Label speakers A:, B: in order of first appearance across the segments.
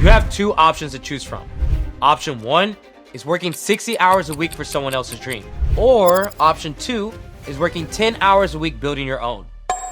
A: You have two options to choose from. Option 1 is working 60 hours a week for someone else's dream. Or option 2 is working 10 hours a week building your own.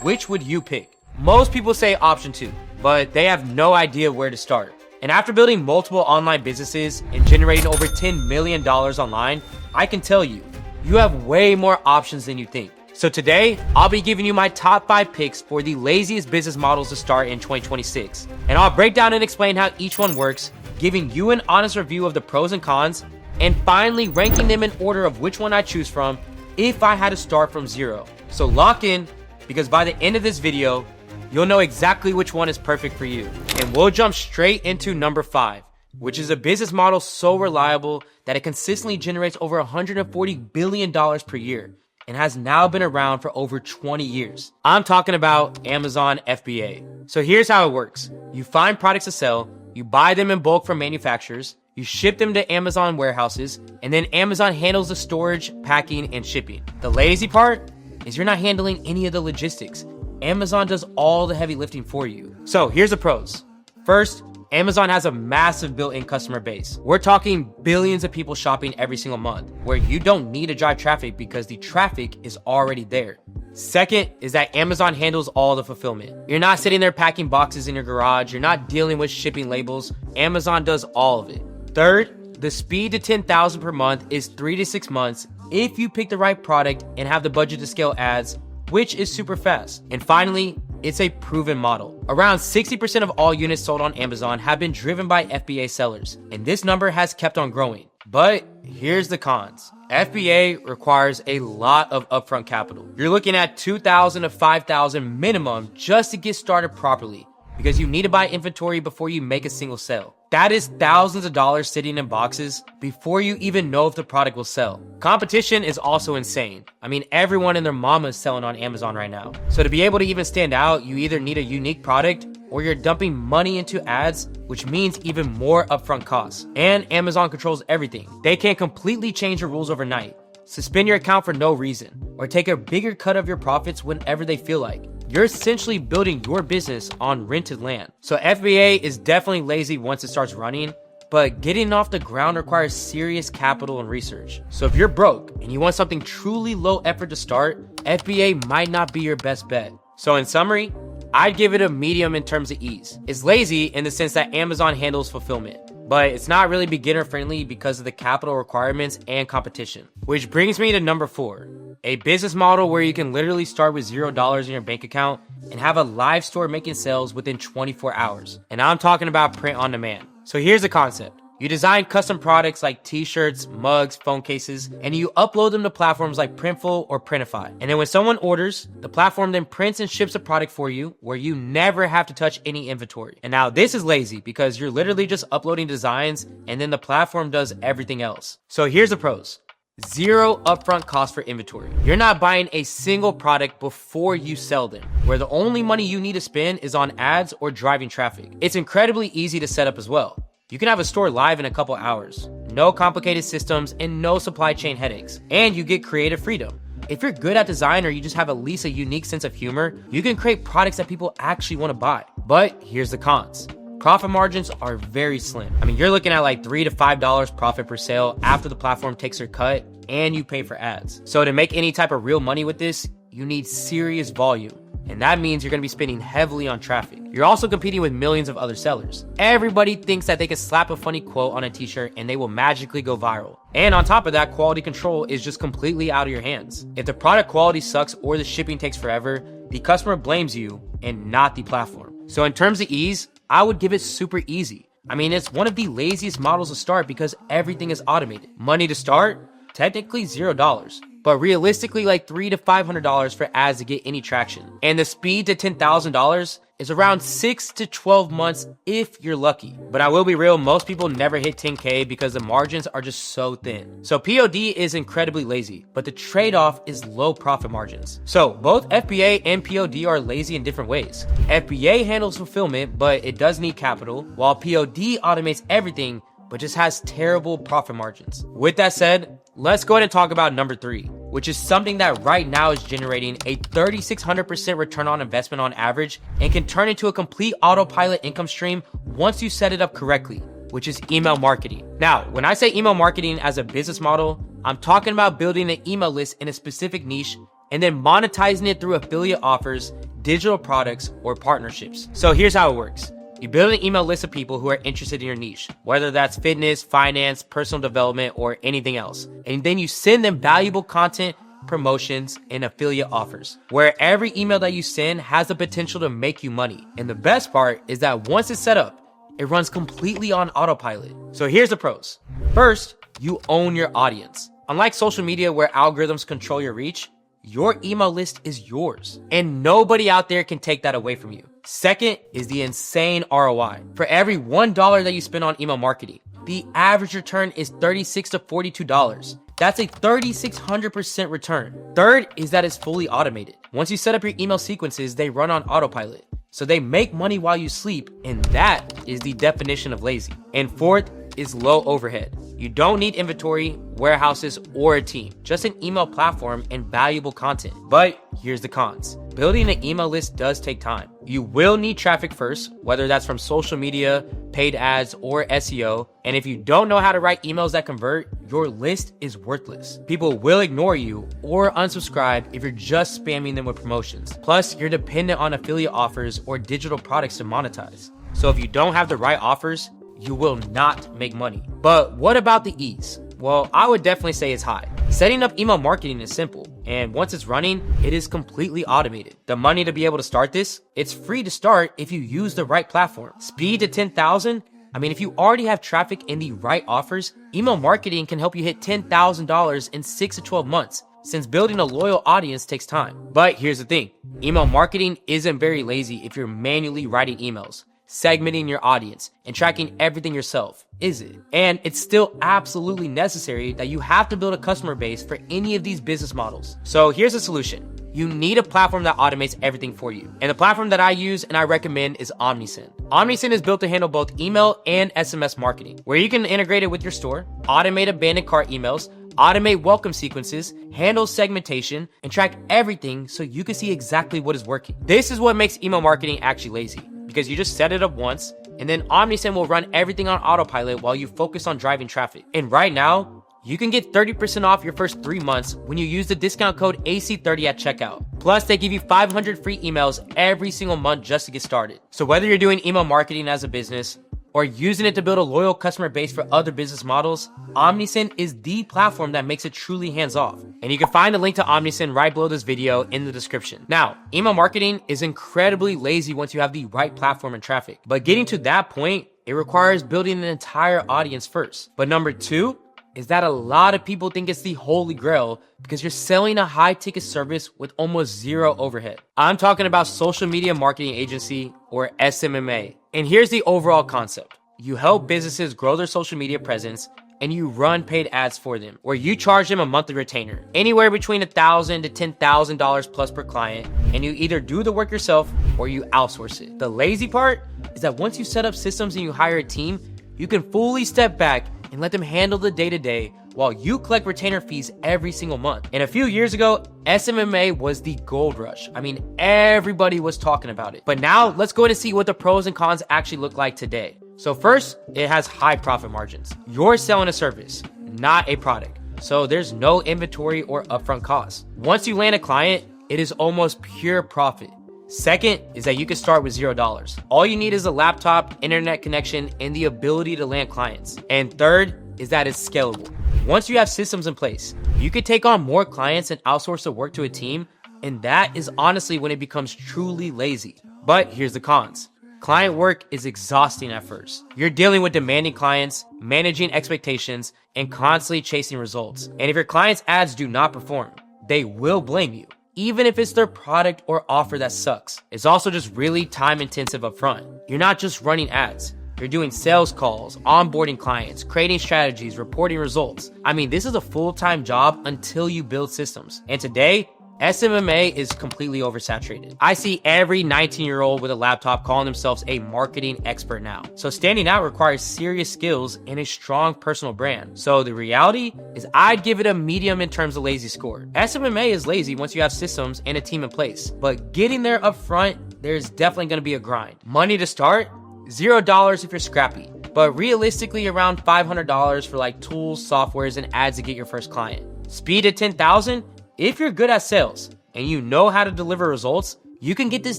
A: Which would you pick? Most people say option 2, but they have no idea where to start. And after building multiple online businesses and generating over $10 million online, I can tell you, you have way more options than you think. So today, I'll be giving you my top 5 picks for the laziest business models to start in 2026. And I'll break down and explain how each one works, giving you an honest review of the pros and cons, and finally ranking them in order of which one I choose from if I had to start from zero. So lock in, because by the end of this video, you'll know exactly which one is perfect for you. And we'll jump straight into number 5, which is a business model so reliable that it consistently generates over $140 billion per year and has now been around for over 20 years. I'm talking about Amazon FBA. So here's how it works. You find products to sell, you buy them in bulk from manufacturers, you ship them to Amazon warehouses, and then Amazon handles the storage, packing, and shipping. The lazy part is you're not handling any of the logistics. Amazon does all the heavy lifting for you. So here's the pros. First, Amazon has a massive built-in customer base. We're talking billions of people shopping every single month, where you don't need to drive traffic because the traffic is already there. Second is that Amazon handles all the fulfillment. You're not sitting there packing boxes in your garage. You're not dealing with shipping labels. Amazon does all of it. Third, the speed to 10,000 per month is 3 to 6 months if you pick the right product and have the budget to scale ads, which is super fast. And finally, it's a proven model. Around 60% of all units sold on Amazon have been driven by FBA sellers, and this number has kept on growing. But here's the cons. FBA requires a lot of upfront capital. You're looking at $2,000 to $5,000 minimum just to get started properly, because you need to buy inventory before you make a single sale. That is thousands of dollars sitting in boxes before you even know if the product will sell. Competition is also insane. I mean, everyone and their mama is selling on Amazon right now. So to be able to even stand out, you either need a unique product or you're dumping money into ads, which means even more upfront costs. And Amazon controls everything. They can't completely change the rules overnight, suspend your account for no reason, or take a bigger cut of your profits whenever they feel like. You're essentially building your business on rented land. So FBA is definitely lazy once it starts running, but getting off the ground requires serious capital and research. So if you're broke and you want something truly low effort to start, FBA might not be your best bet. So in summary, I'd give it a medium in terms of ease. It's lazy in the sense that Amazon handles fulfillment, but it's not really beginner friendly because of the capital requirements and competition. Which brings me to number 4, a business model where you can literally start with $0 in your bank account and have a live store making sales within 24 hours. And I'm talking about print on demand. So here's the concept. You design custom products like t-shirts, mugs, phone cases, and you upload them to platforms like Printful or Printify. And then when someone orders, the platform then prints and ships a product for you where you never have to touch any inventory. And now this is lazy because you're literally just uploading designs and then the platform does everything else. So here's the pros. 0 upfront cost for inventory. You're not buying a single product before you sell them, where the only money you need to spend is on ads or driving traffic. It's incredibly easy to set up as well. You can have a store live in a couple hours. No complicated systems and no supply chain headaches. And you get creative freedom. If you're good at design or you just have at least a unique sense of humor, you can create products that people actually want to buy. But here's the cons. Profit margins are very slim. I mean, you're looking at like $3 to $5 profit per sale after the platform takes their cut and you pay for ads. So to make any type of real money with this, you need serious volume. And that means you're gonna be spending heavily on traffic. You're also competing with millions of other sellers. Everybody thinks that they can slap a funny quote on a t-shirt and they will magically go viral. And on top of that, quality control is just completely out of your hands. If the product quality sucks or the shipping takes forever, the customer blames you and not the platform. So in terms of ease, I would give it super easy. I mean, it's one of the laziest models to start because everything is automated. Money to start? Technically $0. But realistically, like $300 to $500 for ads to get any traction. And the speed to $10,000 is around 6 to 12 months if you're lucky. But I will be real, most people never hit 10K because the margins are just so thin. So POD is incredibly lazy, but the trade-off is low profit margins. So both FBA and POD are lazy in different ways. FBA handles fulfillment, but it does need capital, while POD automates everything, but just has terrible profit margins. With that said, let's go ahead and talk about number 3, which is something that right now is generating a 3,600% return on investment on average and can turn into a complete autopilot income stream once you set it up correctly, which is email marketing. Now, when I say email marketing as a business model, I'm talking about building an email list in a specific niche and then monetizing it through affiliate offers, digital products, or partnerships. So here's how it works. You build an email list of people who are interested in your niche, whether that's fitness, finance, personal development, or anything else. And then you send them valuable content, promotions, and affiliate offers, where every email that you send has the potential to make you money. And the best part is that once it's set up, it runs completely on autopilot. So here's the pros. First, you own your audience. Unlike social media where algorithms control your reach, your email list is yours, and nobody out there can take that away from you. Second is the insane ROI. For every $1 that you spend on email marketing, the average return is $36 to $42. That's a 3,600% return. Third is that it's fully automated. Once you set up your email sequences, they run on autopilot. So they make money while you sleep, and that is the definition of lazy. And fourth is low overhead. You don't need inventory, warehouses, or a team, just an email platform and valuable content. But here's the cons. Building an email list does take time. You will need traffic first, whether that's from social media, paid ads, or SEO. And if you don't know how to write emails that convert, your list is worthless. People will ignore you or unsubscribe if you're just spamming them with promotions. Plus, you're dependent on affiliate offers or digital products to monetize. So if you don't have the right offers, you will not make money. But what about the ease? Well, I would definitely say it's high. Setting up email marketing is simple, and once it's running, it is completely automated. The money to be able to start this, it's free to start if you use the right platform. Speed to 10,000? I mean, if you already have traffic and the right offers, email marketing can help you hit $10,000 in 6 to 12 months, since building a loyal audience takes time. But here's the thing, email marketing isn't very lazy if you're manually writing emails, segmenting your audience, and tracking everything yourself, is it? And it's still absolutely necessary that you have to build a customer base for any of these business models. So here's a solution. You need a platform that automates everything for you. And the platform that I use and I recommend is Omnisend. Omnisend is built to handle both email and SMS marketing, where you can integrate it with your store, automate abandoned cart emails, automate welcome sequences, handle segmentation, and track everything so you can see exactly what is working. This is what makes email marketing actually lazy, because you just set it up once, and then Omnisend will run everything on autopilot while you focus on driving traffic. And right now, you can get 30% off your first 3 months when you use the discount code AC30 at checkout. Plus, they give you 500 free emails every single month just to get started. So whether you're doing email marketing as a business or using it to build a loyal customer base for other business models, Omnisend is the platform that makes it truly hands-off. And you can find the link to Omnisend right below this video in the description. Now, email marketing is incredibly lazy once you have the right platform and traffic. But getting to that point, it requires building an entire audience first. But number two is that a lot of people think it's the holy grail because you're selling a high-ticket service with almost zero overhead. I'm talking about social media marketing agency, or SMMA. And here's the overall concept. You help businesses grow their social media presence and you run paid ads for them, where you charge them a monthly retainer, anywhere between $1,000 to $10,000 plus per client, and you either do the work yourself or you outsource it. The lazy part is that once you set up systems and you hire a team, you can fully step back and let them handle the day-to-day while you collect retainer fees every single month. And a few years ago, SMMA was the gold rush. I mean, everybody was talking about it. But now let's go ahead and see what the pros and cons actually look like today. So first, it has high profit margins. You're selling a service, not a product. So there's no inventory or upfront costs. Once you land a client, it is almost pure profit. Second is that you can start with $0. All you need is a laptop, internet connection, and the ability to land clients. And third is that it's scalable. Once you have systems in place, you can take on more clients and outsource the work to a team, and that is honestly when it becomes truly lazy. But here's the cons. Client work is exhausting at first. You're dealing with demanding clients, managing expectations, and constantly chasing results. And if your clients' ads do not perform, they will blame you, even if it's their product or offer that sucks. It's also just really time intensive up front. You're not just running ads. You're doing sales calls, onboarding clients, creating strategies, reporting results. I mean, this is a full-time job until you build systems. And today, SMMA is completely oversaturated. I see every 19-year-old with a laptop calling themselves a marketing expert now. So standing out requires serious skills and a strong personal brand. So the reality is I'd give it a medium in terms of lazy score. SMMA is lazy once you have systems and a team in place, but getting there up front, there's definitely going to be a grind. Money to start? $0 if you're scrappy, but realistically around $500 for like tools, softwares, and ads to get your first client. Speed to 10,000? If you're good at sales and you know how to deliver results, you can get this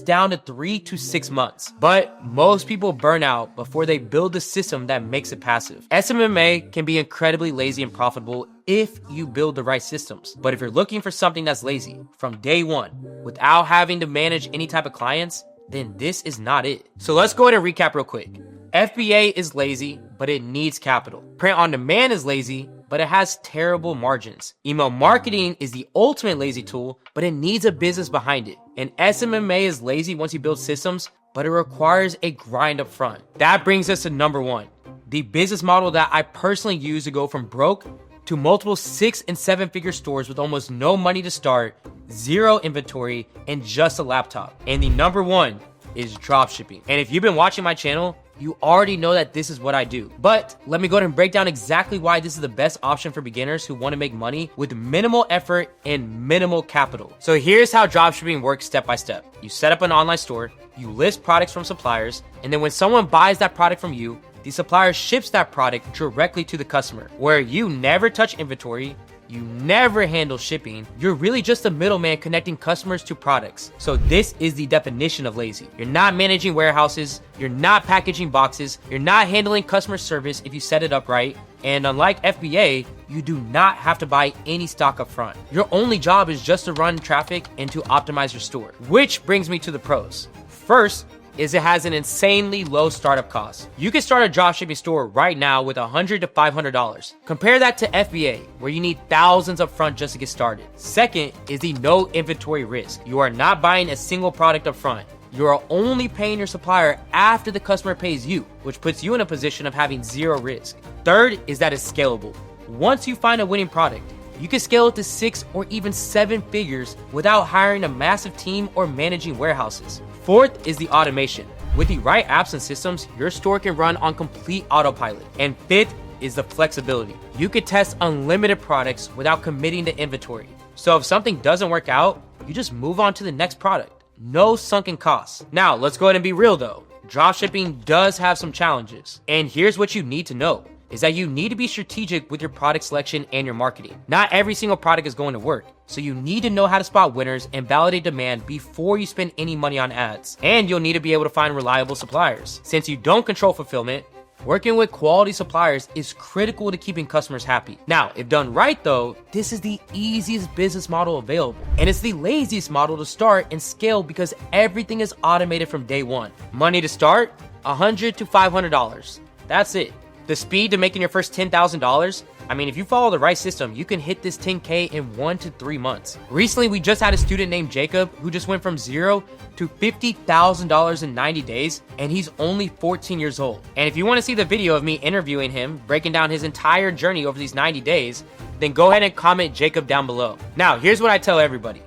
A: down to 3 to 6 months. But most people burn out before they build a system that makes it passive. SMMA can be incredibly lazy and profitable if you build the right systems. But if you're looking for something that's lazy from day one without having to manage any type of clients, then this is not it. So let's go ahead and recap real quick. FBA is lazy, but it needs capital. Print on demand is lazy, but it has terrible margins. Email marketing is the ultimate lazy tool, but it needs a business behind it. And SMMA is lazy once you build systems, but it requires a grind up front. That brings us to number 1, the business model that I personally use to go from broke to multiple 6 and 7 figure stores with almost no money to start, zero inventory, and just a laptop. And the number 1 is dropshipping. And if you've been watching my channel, you already know that this is what I do. But let me go ahead and break down exactly why this is the best option for beginners who want to make money with minimal effort and minimal capital. So here's how dropshipping works step by step. You set up an online store, you list products from suppliers, and then when someone buys that product from you, the supplier ships that product directly to the customer, where you never touch inventory, you never handle shipping. You're really just a middleman connecting customers to products. So this is the definition of lazy. You're not managing warehouses, you're not packaging boxes, you're not handling customer service if you set it up right, and unlike FBA, you do not have to buy any stock up front. Your only job is just to run traffic and to optimize your store. Which brings me to the pros. First, is it has an insanely low startup cost. You can start a dropshipping store right now with $100 to $500. Compare that to FBA, where you need thousands up front just to get started. Second is the no inventory risk. You are not buying a single product up front. You are only paying your supplier after the customer pays you, which puts you in a position of having zero risk. Third is that it's scalable. Once you find a winning product, you can scale it to 6 or even 7 figures without hiring a massive team or managing warehouses. Fourth is the automation. With the right apps and systems, your store can run on complete autopilot. And fifth is the flexibility. You can test unlimited products without committing to inventory. So if something doesn't work out, you just move on to the next product. No sunken costs. Now, let's go ahead and be real though. Dropshipping does have some challenges. And here's what you need to know. Is that you need to be strategic with your product selection and your marketing. Not every single product is going to work. So you need to know how to spot winners and validate demand before you spend any money on ads. And you'll need to be able to find reliable suppliers. Since you don't control fulfillment, working with quality suppliers is critical to keeping customers happy. Now, if done right though, this is the easiest business model available. And it's the laziest model to start and scale because everything is automated from day one. Money to start, $100 to $500. That's it. The speed to making your first $10,000, I mean, if you follow the right system, you can hit this 10K in 1 to 3 months. Recently, we just had a student named Jacob who just went from $0 to $50,000 in 90 days, and he's only 14 years old. And if you want to see the video of me interviewing him, breaking down his entire journey over these 90 days, then go ahead and comment Jacob down below. Now, here's what I tell everybody.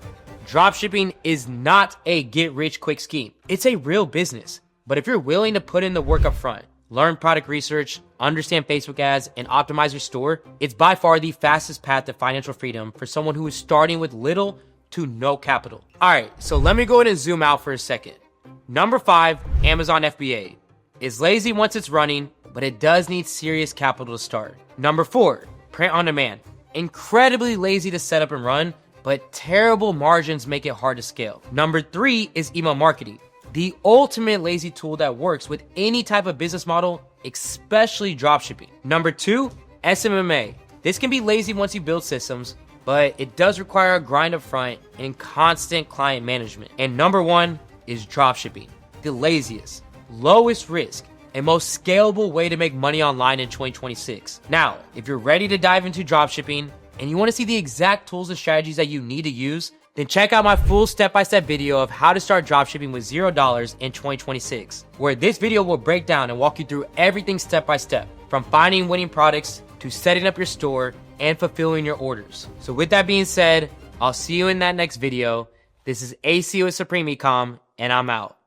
A: Dropshipping is not a get-rich-quick scheme. It's a real business. But if you're willing to put in the work up front, learn product research, understand Facebook ads, and optimize your store, it's by far the fastest path to financial freedom for someone who is starting with little to no capital. All right, so let me go ahead and zoom out for a second. Number 5, Amazon FBA. It's lazy once it's running, but it does need serious capital to start. Number 4, print on demand. Incredibly lazy to set up and run, but terrible margins make it hard to scale. Number 3 is email marketing. The ultimate lazy tool that works with any type of business model, especially dropshipping. Number 2, SMMA. This can be lazy once you build systems, but it does require a grind up front and constant client management. And number 1 is dropshipping. The laziest, lowest risk, and most scalable way to make money online in 2026. Now, if you're ready to dive into dropshipping and you want to see the exact tools and strategies that you need to use, then check out my full step-by-step video of how to start dropshipping with $0 in 2026, where this video will break down and walk you through everything step-by-step, from finding winning products to setting up your store and fulfilling your orders. So with that being said, I'll see you in that next video. This is AC with Supreme Ecom, and I'm out.